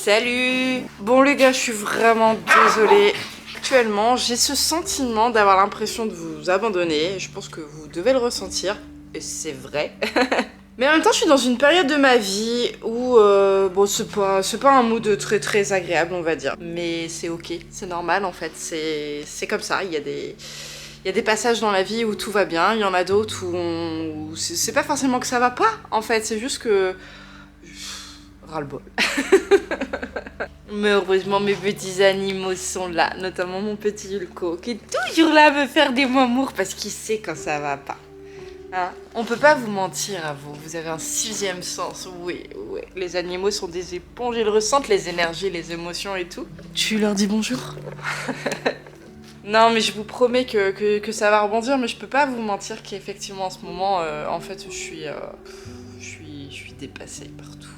Salut! Bon les gars, je suis vraiment désolée. Actuellement, j'ai ce sentiment d'avoir l'impression de vous abandonner. Je pense que vous devez le ressentir, et c'est vrai. Mais en même temps, je suis dans une période de ma vie où, bon, c'est pas un mood très agréable, on va dire. Mais c'est ok, c'est normal en fait, c'est comme ça. Il y a des passages dans la vie où tout va bien, il y en a d'autres où c'est pas forcément que ça va pas, en fait, c'est juste que... ras-le-bol. Mais heureusement, mes petits animaux sont là, notamment mon petit Hulko, qui est toujours là à me faire des mamours parce qu'il sait quand ça va pas. Hein? On peut pas vous mentir à vous avez un sixième sens, oui. Les animaux sont des éponges, ils ressentent les énergies, les émotions et tout. Tu leur dis bonjour? Non mais je vous promets que ça va rebondir, mais je peux pas vous mentir qu'effectivement en ce moment, en fait, je suis dépassée par tout.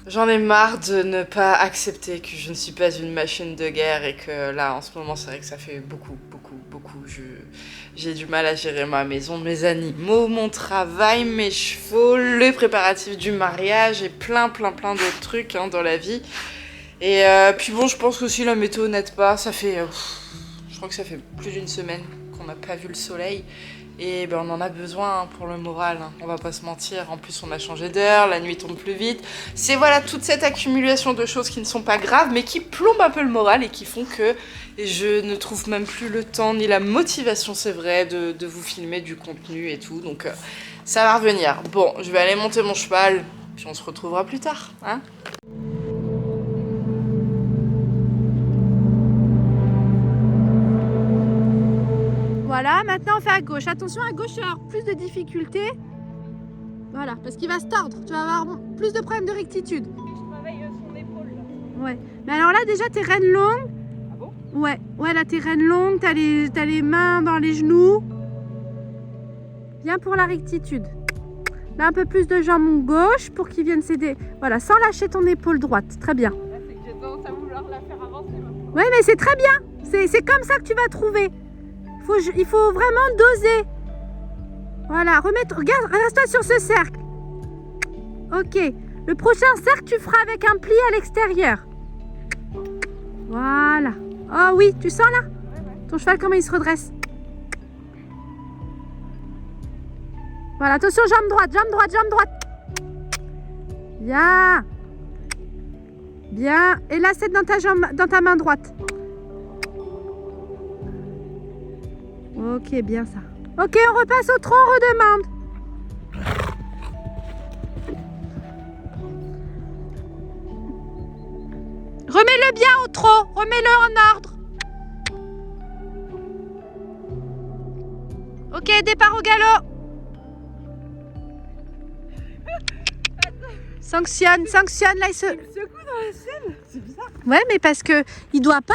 J'en ai marre de ne pas accepter que je ne suis pas une machine de guerre et que là, en ce moment, c'est vrai que ça fait beaucoup. J'ai du mal à gérer ma maison, mes animaux, mon travail, mes chevaux, les préparatifs du mariage et plein d'autres trucs hein, dans la vie. Et puis bon, je pense que si la météo n'aide pas, ça fait... je crois que ça fait plus d'une semaine qu'on n'a pas vu le soleil. Et ben on en a besoin pour le moral, hein. On va pas se mentir. En plus, on a changé d'heure, la nuit tombe plus vite. C'est voilà, toute cette accumulation de choses qui ne sont pas graves, mais qui plombent un peu le moral et qui font que je ne trouve même plus le temps ni la motivation, c'est vrai, de vous filmer du contenu et tout. Donc ça va revenir. Bon, je vais aller monter mon cheval, puis on se retrouvera plus tard, hein. Voilà, maintenant on fait à gauche. Attention, à gauche, tu vas avoir plus de difficultés. Voilà, parce qu'il va se tordre. Tu vas avoir plus de problèmes de rectitude. Je travaille son épaule là. Ouais. Mais alors là, déjà, tes rênes longues. Ah bon? Ouais, là, tes rênes longues, t'as les mains dans les genoux. Bien pour la rectitude. Là, un peu plus de jambes gauche pour qu'ils viennent s'aider. Voilà, sans lâcher ton épaule droite. Très bien. Là, c'est que j'ai tendance à vouloir la faire avancer maintenant. Ouais, mais c'est très bien. C'est comme ça que tu vas trouver. Il faut vraiment doser. Voilà, regarde, reste-toi sur ce cercle. Ok. Le prochain cercle, tu feras avec un pli à l'extérieur. Voilà. Oh oui, tu sens là? Ouais. Ton cheval, comment il se redresse? Voilà, attention, jambe droite. Bien. Bien. Et là, c'est dans ta main droite. Ok, bien ça. Ok, on repasse au tronc, on redemande. Remets-le bien au tronc, remets-le en ordre. Ok, départ au galop. Sanctionne, là il se... Il me secoue dans la selle, c'est bizarre. Ouais, mais parce que il doit pas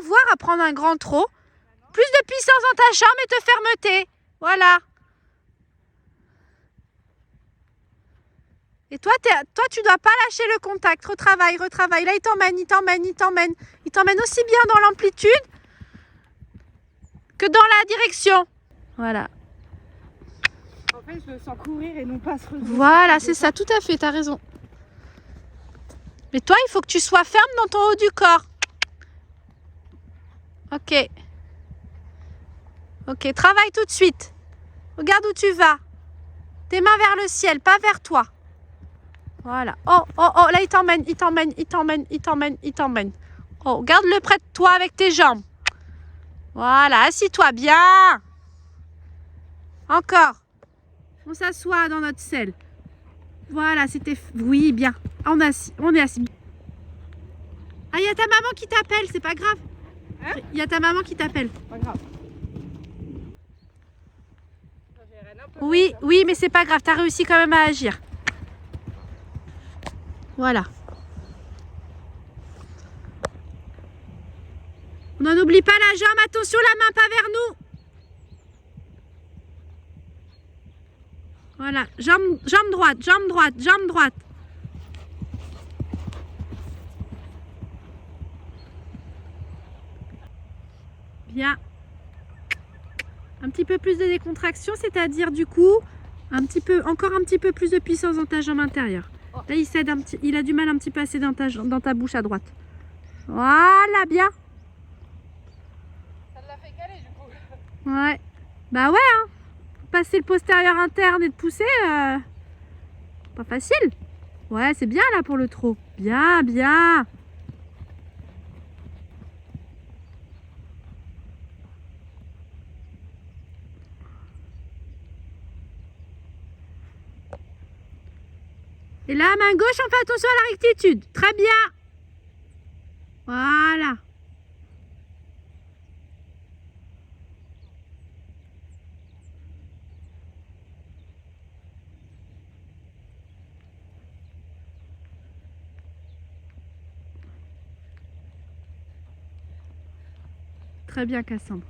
avoir à prendre un grand trot. Plus de puissance dans ta jambe et de fermeté. Voilà. Et toi, tu dois pas lâcher le contact. Retravaille. Là, il t'emmène aussi bien dans l'amplitude que dans la direction. Voilà. En fait, je le sens courir et non pas se redresser. Voilà, c'est ça, tout à fait, t'as raison. Mais toi, il faut que tu sois ferme dans ton haut du corps. Ok, travaille tout de suite. Regarde où tu vas. Tes mains vers le ciel, pas vers toi. Voilà. Oh, là, il t'emmène. Oh, garde-le près de toi avec tes jambes. Voilà, assis-toi bien. Encore. On s'assoit dans notre selle. Voilà, c'était... Oui, bien. On est assis. Ah, il y a ta maman qui t'appelle, c'est pas grave. Hein? Il y a ta maman qui t'appelle. Pas grave. Oui, mais c'est pas grave, t'as réussi quand même à agir. Voilà. On n'en oublie pas la jambe, attention la main pas vers nous. Voilà, jambe droite. Bien. Un petit peu plus de décontraction, c'est-à-dire du coup, encore un petit peu plus de puissance dans ta jambe intérieure. Là, il a du mal un petit peu à céder dans ta bouche à droite. Voilà, bien. Ça l'a fait caler du coup. Ouais. Bah ouais, hein. Passer le postérieur interne et de pousser, pas facile. Ouais, c'est bien là pour le trot. Bien, bien. Et là, main gauche, on fait attention à la rectitude. Très bien. Voilà. Très bien, Cassandre.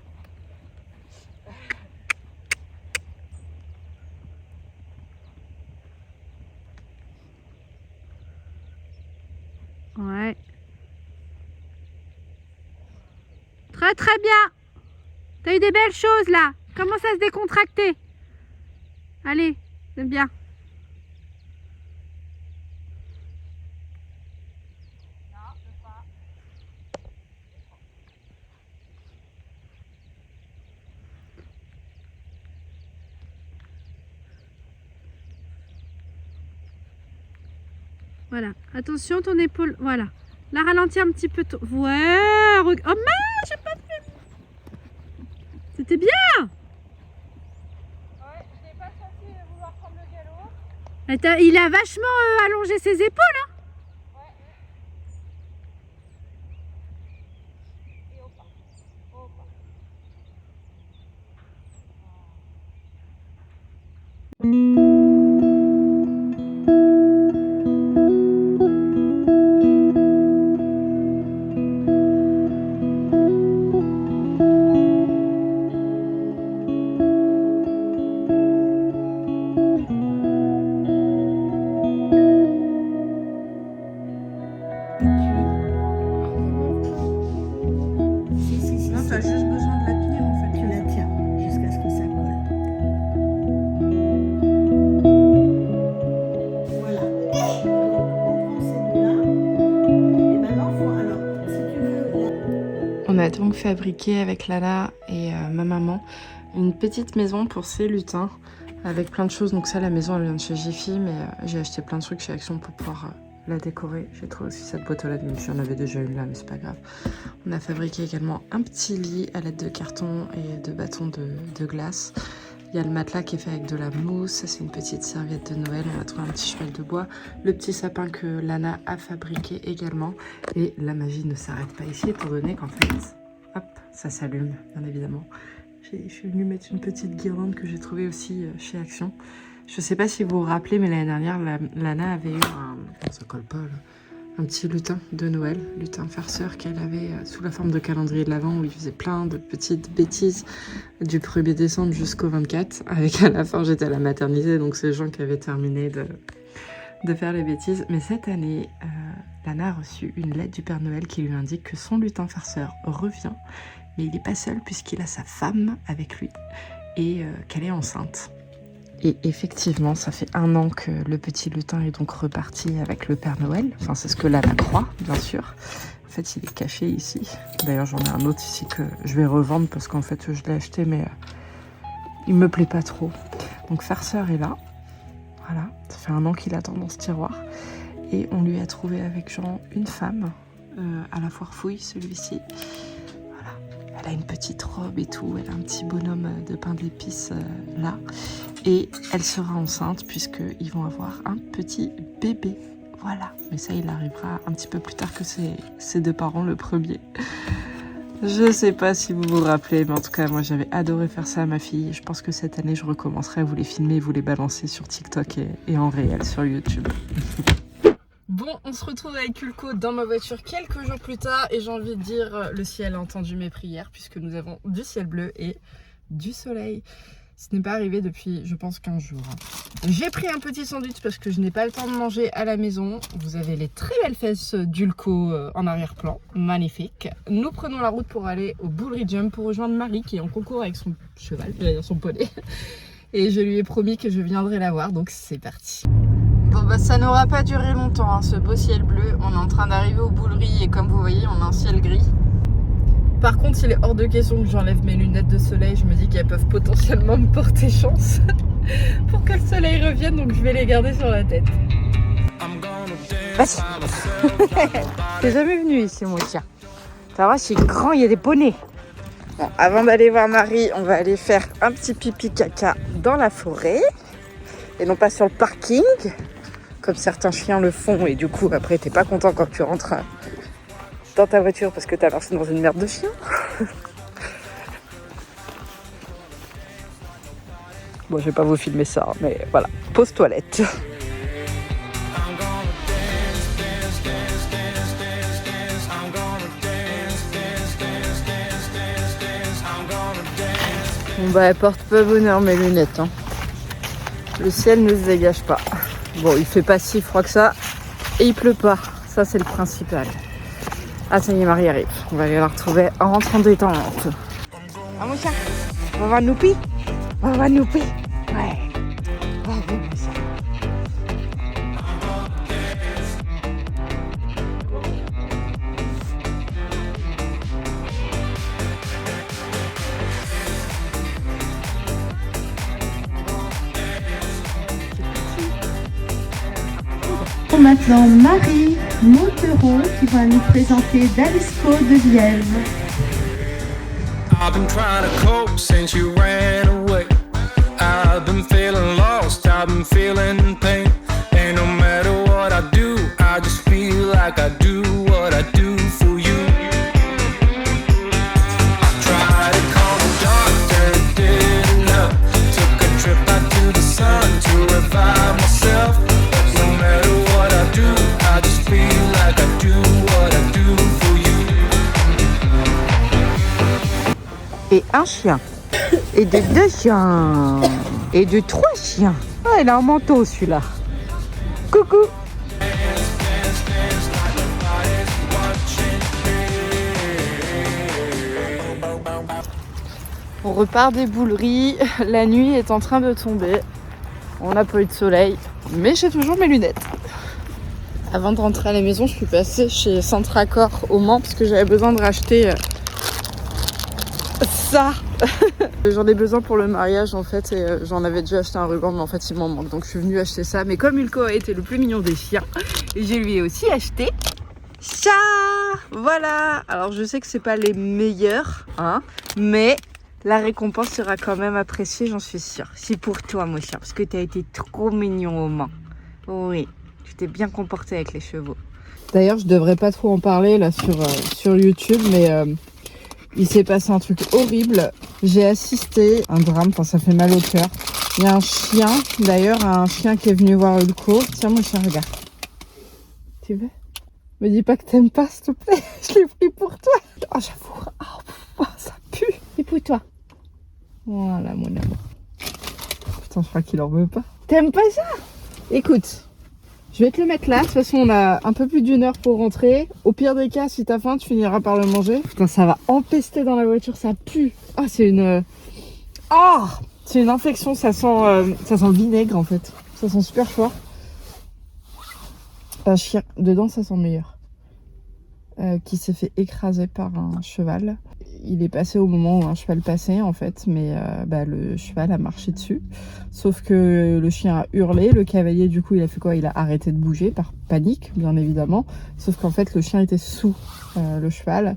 Ouais. Très très bien. T'as eu des belles choses là. Commence à se décontracter. Allez, c'est bien. Voilà. Attention, ton épaule. Voilà. La ralentis un petit peu. Ouais. Oh mince, j'ai pas fait. C'était bien. Ouais, je n'ai pas senti vouloir prendre le galop. Il a vachement allongé ses épaules. Hein. Ouais. Et hop. Hop. Non, t'as juste besoin de la tenir en fait. Tu la tiens jusqu'à ce que ça colle. Voilà. Donc on prend celle-là. Et maintenant, alors, si tu veux. On a donc fabriqué avec Lana et ma maman une petite maison pour ces lutins avec plein de choses. Donc ça, la maison elle vient de chez Jiffy, mais j'ai acheté plein de trucs chez Action pour pouvoir la décorer. J'ai trouvé aussi cette boîte aux lettres, même si on avait déjà une là, mais c'est pas grave. On a fabriqué également un petit lit à l'aide de carton et de bâtons de glace. Il y a le matelas qui est fait avec de la mousse. Ça, c'est une petite serviette de Noël. On a trouvé un petit cheval de bois. Le petit sapin que Lana a fabriqué également. Et la magie ne s'arrête pas ici, étant donné qu'en fait, hop, ça s'allume, bien évidemment. Je suis venue mettre une petite guirlande que j'ai trouvée aussi chez Action. Je sais pas si vous vous rappelez, mais l'année dernière, Lana avait eu ça colle pas, là. Un petit lutin de Noël, lutin farceur qu'elle avait sous la forme de calendrier de l'Avent où il faisait plein de petites bêtises du 1er décembre jusqu'au 24. Avec à la fin, j'étais à la maternité, donc c'est les gens qui avaient terminé de faire les bêtises. Mais cette année, Lana a reçu une lettre du Père Noël qui lui indique que son lutin farceur revient. Mais il n'est pas seul puisqu'il a sa femme avec lui et qu'elle est enceinte. Et effectivement, ça fait 1 an que le petit lutin est donc reparti avec le Père Noël. Enfin, c'est ce que Lana croit, bien sûr. En fait, il est caché ici. D'ailleurs, j'en ai un autre ici que je vais revendre parce qu'en fait, je l'ai acheté, mais il me plaît pas trop. Donc, farceur est là. Voilà, ça fait 1 an qu'il attend dans ce tiroir. Et on lui a trouvé avec Jean une femme à la foire fouille, celui-ci. Elle a une petite robe et tout, elle a un petit bonhomme de pain d'épices là. Et elle sera enceinte puisqu'ils vont avoir un petit bébé. Voilà, mais ça il arrivera un petit peu plus tard que ses 2 parents, le premier. Je sais pas si vous vous rappelez, mais en tout cas moi j'avais adoré faire ça à ma fille. Je pense que cette année je recommencerai à vous les filmer et vous les balancer sur TikTok et en réel sur YouTube. Bon, on se retrouve avec Ulco dans ma voiture quelques jours plus tard et j'ai envie de dire le ciel a entendu mes prières puisque nous avons du ciel bleu et du soleil. Ce n'est pas arrivé depuis, je pense, 15 jours. J'ai pris un petit sandwich parce que je n'ai pas le temps de manger à la maison. Vous avez les très belles fesses d'Ulco en arrière-plan, magnifique. Nous prenons la route pour aller au Bullry Jump pour rejoindre Marie qui est en concours avec son cheval, j'allais dire son poney. Et je lui ai promis que je viendrai la voir, donc c'est parti. Bon bah ça n'aura pas duré longtemps, hein, ce beau ciel bleu. On est en train d'arriver aux bouleries et comme vous voyez, on a un ciel gris. Par contre, il est hors de question que j'enlève mes lunettes de soleil. Je me dis qu'elles peuvent potentiellement me porter chance pour que le soleil revienne, donc je vais les garder sur la tête. T'es jamais venu ici, mon chien. Ça va, c'est grand, il y a des poneys. Bon, avant d'aller voir Marie, on va aller faire un petit pipi caca dans la forêt et non pas sur le parking, comme certains chiens le font. Et du coup, après, t'es pas content quand tu rentres dans ta voiture parce que t'as lancé dans une merde de chien. Bon, je vais pas vous filmer ça, mais voilà, pause toilette. Bon bah, elles portent pas bonheur mes lunettes, hein. Le ciel ne se dégage pas. Bon, il fait pas si froid que ça et il pleut pas. Ça, c'est le principal. Ah, ça y est, Marie arrive. On va aller la retrouver en rentrant détente. Ah, mon chat, on va voir Noupi. On va voir Noupi. Ouais. Ouais, mon chat. Maintenant, Marie Montereau qui va nous présenter Dalisco de Lièvre. I've been trying to cope since you ran away. I've been feeling lost, I've been feeling pain. And no matter what I do, I just feel like I do what I do for you. I tried to call the doctor, it didn't help. Took a trip out to the sun to revive myself. No matter what I do, I just feel like I do what I do for you. Et un chien. Et de deux chiens. Et de trois chiens. Ah, il a un manteau celui-là. Coucou. On repart des bouleries. La nuit est en train de tomber. On n'a pas eu de soleil. Mais j'ai toujours mes lunettes. Avant de rentrer à la maison, je suis passée chez Centracor au Mans parce que j'avais besoin de racheter ça. J'en ai besoin pour le mariage en fait et j'en avais déjà acheté un ruban mais en fait il m'en manque donc je suis venue acheter ça. Mais comme Ulco a été le plus mignon des chiens, je lui ai aussi acheté ça. Voilà. Alors je sais que c'est pas les meilleurs, hein, mais la récompense sera quand même appréciée, j'en suis sûre. C'est pour toi mon chien parce que t'as été trop mignon au Mans. Oui, tu t'es bien comporté avec les chevaux. D'ailleurs je devrais pas trop en parler là sur YouTube mais il s'est passé un truc horrible. J'ai assisté à un drame, enfin ça fait mal au cœur. Il y a un chien, d'ailleurs un chien qui est venu voir Ulco. Tiens mon chien, regarde. Tu veux? Me dis pas que t'aimes pas s'il te plaît. Je l'ai pris pour toi. Oh j'avoue, oh, ça pue. C'est pour toi. Voilà mon amour. Putain je crois qu'il en veut pas. T'aimes pas ça? Écoute. Je vais te le mettre là, de toute façon on a un peu plus d'1 heure pour rentrer. Au pire des cas, si t'as faim, tu finiras par le manger. Putain, ça va empester dans la voiture, ça pue. Ah, c'est une... Ah, c'est une infection, ça sent le vinaigre en fait. Ça sent super fort. Un chien, dedans ça sent meilleur. Qui s'est fait écraser par un cheval. Il est passé au moment où un cheval passait en fait, mais le cheval a marché dessus. Sauf que le chien a hurlé, le cavalier du coup il a fait quoi? Il a arrêté de bouger par panique bien évidemment. Sauf qu'en fait le chien était sous le cheval.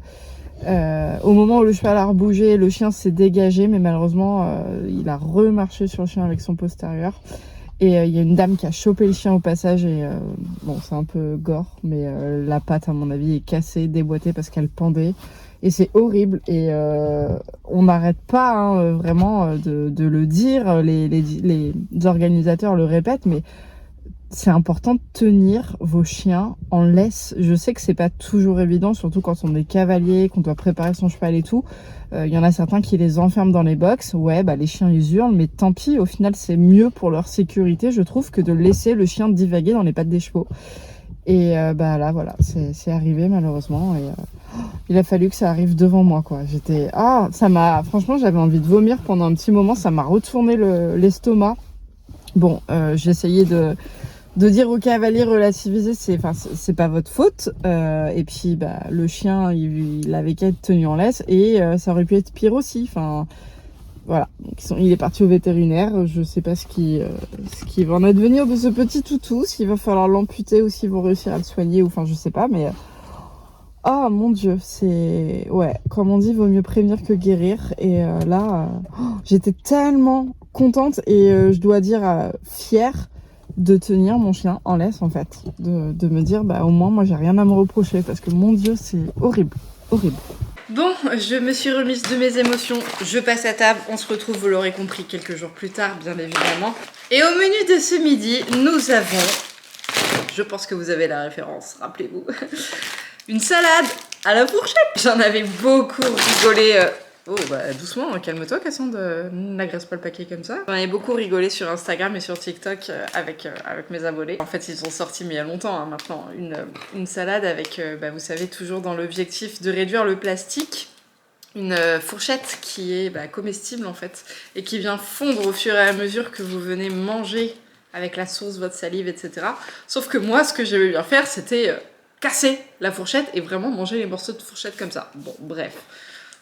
Au moment où le cheval a rebougé, le chien s'est dégagé, mais malheureusement il a remarché sur le chien avec son postérieur. Et il y a une dame qui a chopé le chien au passage et bon c'est un peu gore, mais la patte à mon avis est cassée, déboîtée parce qu'elle pendait. Et c'est horrible et on n'arrête pas hein, vraiment de le dire, les organisateurs le répètent, mais c'est important de tenir vos chiens en laisse. Je sais que c'est pas toujours évident, surtout quand on est cavalier, qu'on doit préparer son cheval et tout. Y en a certains qui les enferment dans les box. Ouais, les chiens ils hurlent, mais tant pis, au final c'est mieux pour leur sécurité, je trouve, que de laisser le chien divaguer dans les pattes des chevaux. Et là voilà, c'est arrivé malheureusement et il a fallu que ça arrive devant moi quoi. Franchement j'avais envie de vomir pendant un petit moment, ça m'a retourné l'estomac. Bon, j'ai essayé de dire au cavalier relativiser, c'est pas votre faute. Et puis le chien, il avait qu'à être tenu en laisse et ça aurait pu être pire aussi. Enfin voilà, donc, il est parti au vétérinaire. Je sais pas ce qui va en advenir de ce petit toutou, s'il va falloir l'amputer ou s'ils vont réussir à le soigner, ou enfin je sais pas, mais oh mon dieu, c'est ouais, comme on dit, vaut mieux prévenir que guérir. Et j'étais tellement contente et je dois dire fière de tenir mon chien en laisse en fait, de me dire au moins moi j'ai rien à me reprocher parce que mon dieu c'est horrible, horrible. Bon, je me suis remise de mes émotions, je passe à table, on se retrouve, vous l'aurez compris, quelques jours plus tard bien évidemment. Et au menu de ce midi, nous avons, je pense que vous avez la référence, rappelez-vous, une salade à la fourchette. J'en avais beaucoup rigolé. Oh doucement, calme-toi Cassandre, n'agresse pas le paquet comme ça. J'en avais beaucoup rigolé sur Instagram et sur TikTok avec mes abonnés. En fait ils ont sorti mais il y a longtemps maintenant une salade avec, vous savez, toujours dans l'objectif de réduire le plastique, une fourchette qui est comestible en fait et qui vient fondre au fur et à mesure que vous venez manger avec la sauce, votre salive, etc. Sauf que moi ce que j'aimais bien faire c'était casser la fourchette et vraiment manger les morceaux de fourchette comme ça. Bon bref,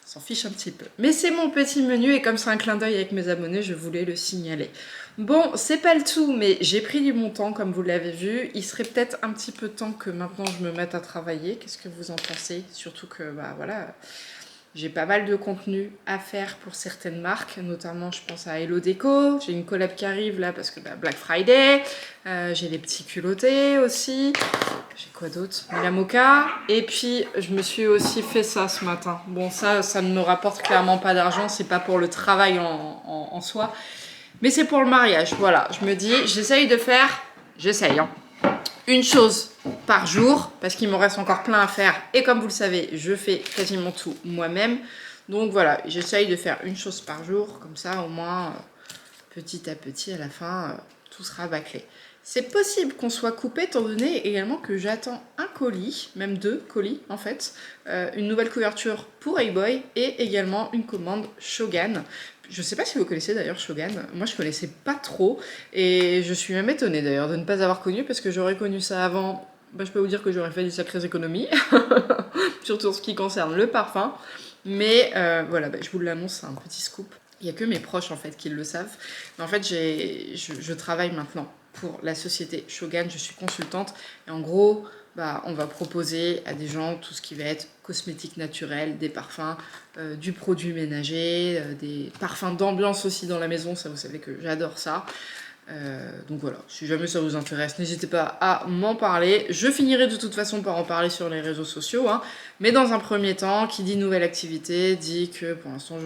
s'en fiche un petit peu. Mais c'est mon petit menu et comme c'est un clin d'œil avec mes abonnés, je voulais le signaler. Bon, c'est pas le tout, mais j'ai pris du bon temps comme vous l'avez vu. Il serait peut-être un petit peu temps que maintenant je me mette à travailler. Qu'est-ce que vous en pensez? Surtout que, voilà, j'ai pas mal de contenu à faire pour certaines marques, notamment je pense à Hello Déco. J'ai une collab qui arrive là parce que Black Friday. J'ai les petits culottés aussi. J'ai quoi d'autre? La mocha. Et puis, je me suis aussi fait ça ce matin. Bon, ça ne me rapporte clairement pas d'argent. C'est pas pour le travail en soi. Mais c'est pour le mariage. Voilà, je me dis, j'essaye de faire... J'essaye, hein. Une chose par jour. Parce qu'il me reste encore plein à faire. Et comme vous le savez, je fais quasiment tout moi-même. Donc voilà, j'essaye de faire une chose par jour. Comme ça, au moins, petit à petit, à la fin, tout sera bâclé. C'est possible qu'on soit coupé étant donné également que j'attends un colis, même 2 colis en fait, une nouvelle couverture pour Hey-Boy et également une commande Shogun. Je sais pas si vous connaissez d'ailleurs Shogun, moi je connaissais pas trop et je suis même étonnée d'ailleurs de ne pas avoir connu parce que j'aurais connu ça avant, je peux vous dire que j'aurais fait des sacrées économies, surtout en ce qui concerne le parfum, mais voilà, je vous l'annonce, c'est un petit scoop. Il n'y a que mes proches en fait qui le savent, mais en fait je travaille maintenant pour la société Shogun, je suis consultante et en gros on va proposer à des gens tout ce qui va être cosmétiques naturels, des parfums, du produit ménager, des parfums d'ambiance aussi dans la maison, ça vous savez que j'adore ça. Donc voilà, si jamais ça vous intéresse, n'hésitez pas à m'en parler. Je finirai de toute façon par en parler sur les réseaux sociaux, hein. Mais dans un premier temps, qui dit nouvelle activité, dit que pour l'instant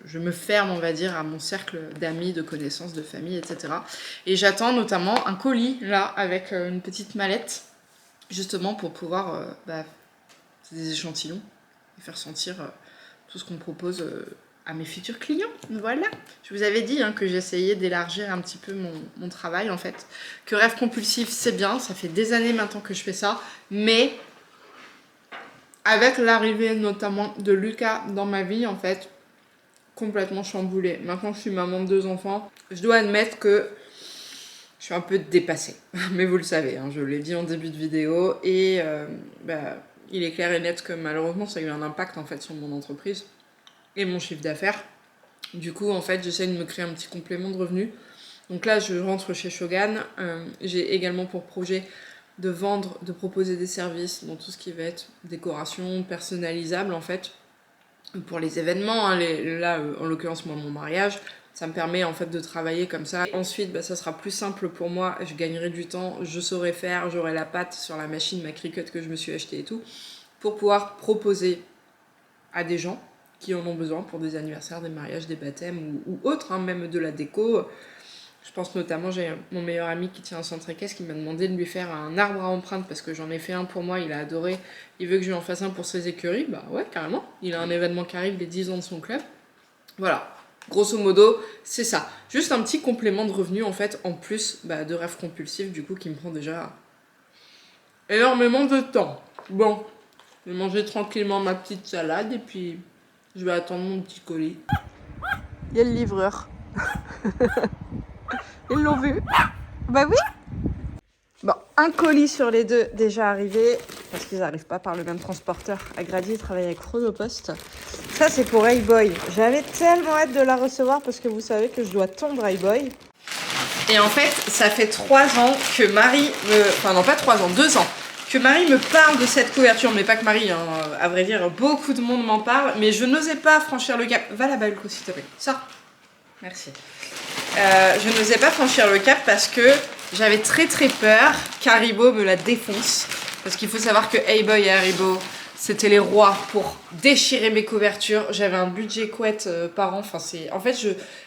je me ferme, on va dire, à mon cercle d'amis, de connaissances, de famille, etc. Et j'attends notamment un colis, là, avec une petite mallette, justement pour pouvoir, c'est des échantillons, et faire sentir tout ce qu'on propose à mes futurs clients. Voilà. Je vous avais dit que j'essayais d'élargir un petit peu mon travail, en fait. Que Rêve Compulsif, c'est bien, ça fait des années maintenant que je fais ça, mais avec l'arrivée notamment de Lucas dans ma vie, en fait, complètement chamboulée. Maintenant je suis maman de 2 enfants, je dois admettre que je suis un peu dépassée. Mais vous le savez, hein, je l'ai dit en début de vidéo. Et il est clair et net que malheureusement ça a eu un impact en fait sur mon entreprise et mon chiffre d'affaires. Du coup en fait j'essaie de me créer un petit complément de revenus. Donc là je rentre chez Shogun. J'ai également pour projet de vendre, de proposer des services dans tout ce qui va être décoration personnalisable en fait. Pour les événements, hein, là en l'occurrence moi mon mariage, ça me permet en fait de travailler comme ça. Ensuite ça sera plus simple pour moi, je gagnerai du temps, je saurai faire, j'aurai la pâte sur la machine, ma Cricut que je me suis achetée et tout, pour pouvoir proposer à des gens qui en ont besoin pour des anniversaires, des mariages, des baptêmes ou autres, hein, même de la déco. Je pense notamment, j'ai mon meilleur ami qui tient un centre équestre qui m'a demandé de lui faire un arbre à empreinte parce que j'en ai fait un pour moi, il a adoré, il veut que je lui en fasse un pour ses écuries, ouais carrément, il a un événement qui arrive, les 10 ans de son club. Voilà, grosso modo, c'est ça. Juste un petit complément de revenus en fait, en plus de Rêve Compulsif, du coup, qui me prend déjà énormément de temps. Bon, je vais manger tranquillement ma petite salade et puis je vais attendre mon petit colis. Il y a le livreur. Ils l'ont vu? Bah oui. Bon, un colis sur les deux déjà arrivé, parce qu'ils n'arrivent pas par le même transporteur. Agradi travaille avec Chronopost. Ça, c'est pour Hey-Boy. J'avais tellement hâte de la recevoir parce que vous savez que je dois tondre Hey-Boy. Et en fait, ça fait 3 ans que Marie me... Enfin non, pas 3 ans, 2 ans. Que Marie me parle de cette couverture. Mais pas que Marie, hein. À vrai dire, beaucoup de monde m'en parle. Mais je n'osais pas franchir le cap. Va là-bas, Ulco, s'il te plaît. Sors. Merci. Je n'osais pas franchir le cap parce que j'avais très peur qu'Haribo me la défonce. Parce qu'il faut savoir que Hey-Boy et Haribo, c'était les rois pour déchirer mes couvertures. J'avais un budget couette par an. Enfin, en fait,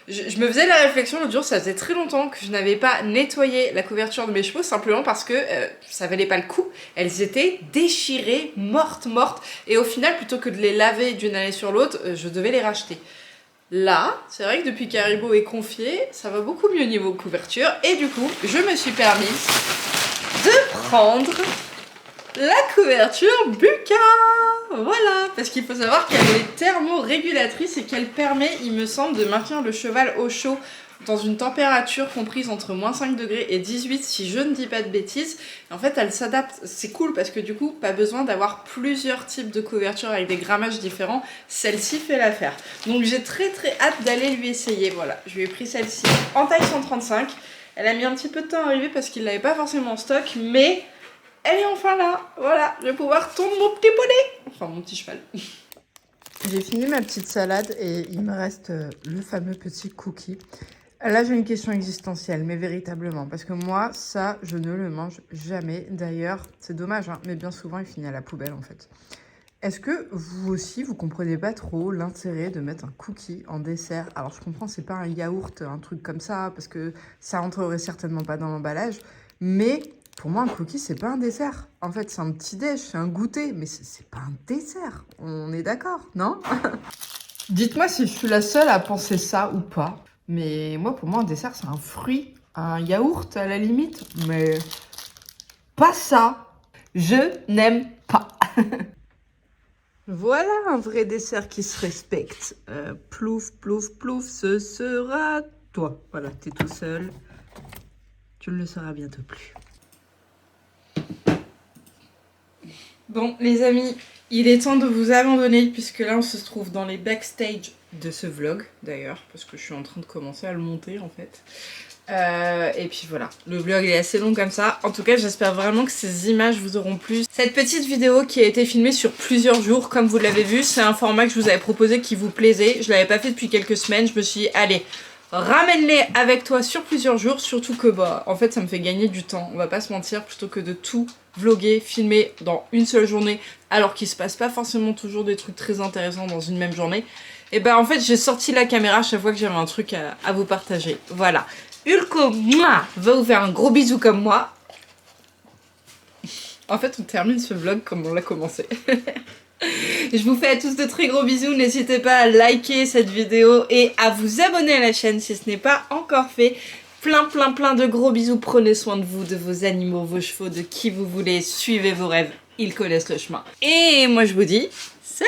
je me faisais la réflexion l'autre jour, ça faisait très longtemps que je n'avais pas nettoyé la couverture de mes chevaux, simplement parce que ça valait pas le coup. Elles étaient déchirées, mortes. Et au final, plutôt que de les laver d'une année sur l'autre, je devais les racheter. Là, c'est vrai que depuis qu'Haribo est confié, ça va beaucoup mieux niveau couverture. Et du coup, je me suis permise de prendre la couverture Buka. Voilà, parce qu'il faut savoir qu'elle est thermorégulatrice et qu'elle permet, il me semble, de maintenir le cheval au chaud dans une température comprise entre -5 degrés et 18 si je ne dis pas de bêtises. Et en fait, elle s'adapte. C'est cool parce que du coup, pas besoin d'avoir plusieurs types de couvertures avec des grammages différents. Celle-ci fait l'affaire. Donc j'ai très hâte d'aller lui essayer. Voilà, je lui ai pris celle-ci en taille 135. Elle a mis un petit peu de temps à arriver parce qu'il l'avait pas forcément en stock, mais elle est enfin là. Voilà, je vais pouvoir tondre mon petit poney. Enfin, mon petit cheval. J'ai fini ma petite salade et il me reste le fameux petit cookie. Là, j'ai une question existentielle, mais véritablement. Parce que moi, ça, je ne le mange jamais. D'ailleurs, c'est dommage, hein, mais bien souvent, il finit à la poubelle, en fait. Est-ce que vous aussi, vous comprenez pas trop l'intérêt de mettre un cookie en dessert? Alors, je comprends, c'est pas un yaourt, un truc comme ça, parce que ça rentrerait certainement pas dans l'emballage. Mais pour moi, un cookie, c'est pas un dessert. En fait, c'est un petit déj, c'est un goûter, mais c'est pas un dessert. On est d'accord, non? Dites-moi si je suis la seule à penser ça ou pas. Mais moi, pour moi, un dessert, c'est un fruit, un yaourt à la limite. Mais pas ça. Je n'aime pas. Voilà un vrai dessert qui se respecte. Plouf, ce sera toi. Voilà, t'es tout seul. Tu ne le seras bientôt plus. Bon, les amis, il est temps de vous abandonner puisque là, on se trouve dans les backstage de ce vlog, d'ailleurs, parce que je suis en train de commencer à le monter, en fait. Et puis voilà, le vlog est assez long comme ça. En tout cas, j'espère vraiment que ces images vous auront plu. Cette petite vidéo qui a été filmée sur plusieurs jours, comme vous l'avez vu, c'est un format que je vous avais proposé qui vous plaisait. Je l'avais pas fait depuis quelques semaines, je me suis dit, allez, ramène-les avec toi sur plusieurs jours, surtout que, bah, en fait, ça me fait gagner du temps. On va pas se mentir, plutôt que de tout vloguer, filmer dans une seule journée, alors qu'il se passe pas forcément toujours des trucs très intéressants dans une même journée. Et bah en fait j'ai sorti la caméra à chaque fois que j'avais un truc à vous partager. Voilà. Ulco va vous faire un gros bisou comme moi. En fait on termine ce vlog comme on l'a commencé. Je vous fais à tous de très gros bisous. N'hésitez pas à liker cette vidéo et à vous abonner à la chaîne si ce n'est pas encore fait. Plein de gros bisous. Prenez soin de vous, de vos animaux, vos chevaux, de qui vous voulez. Suivez vos rêves. Ils connaissent le chemin. Et moi je vous dis salut!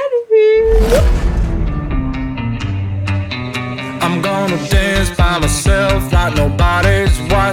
I'm gonna dance by myself like nobody's watching.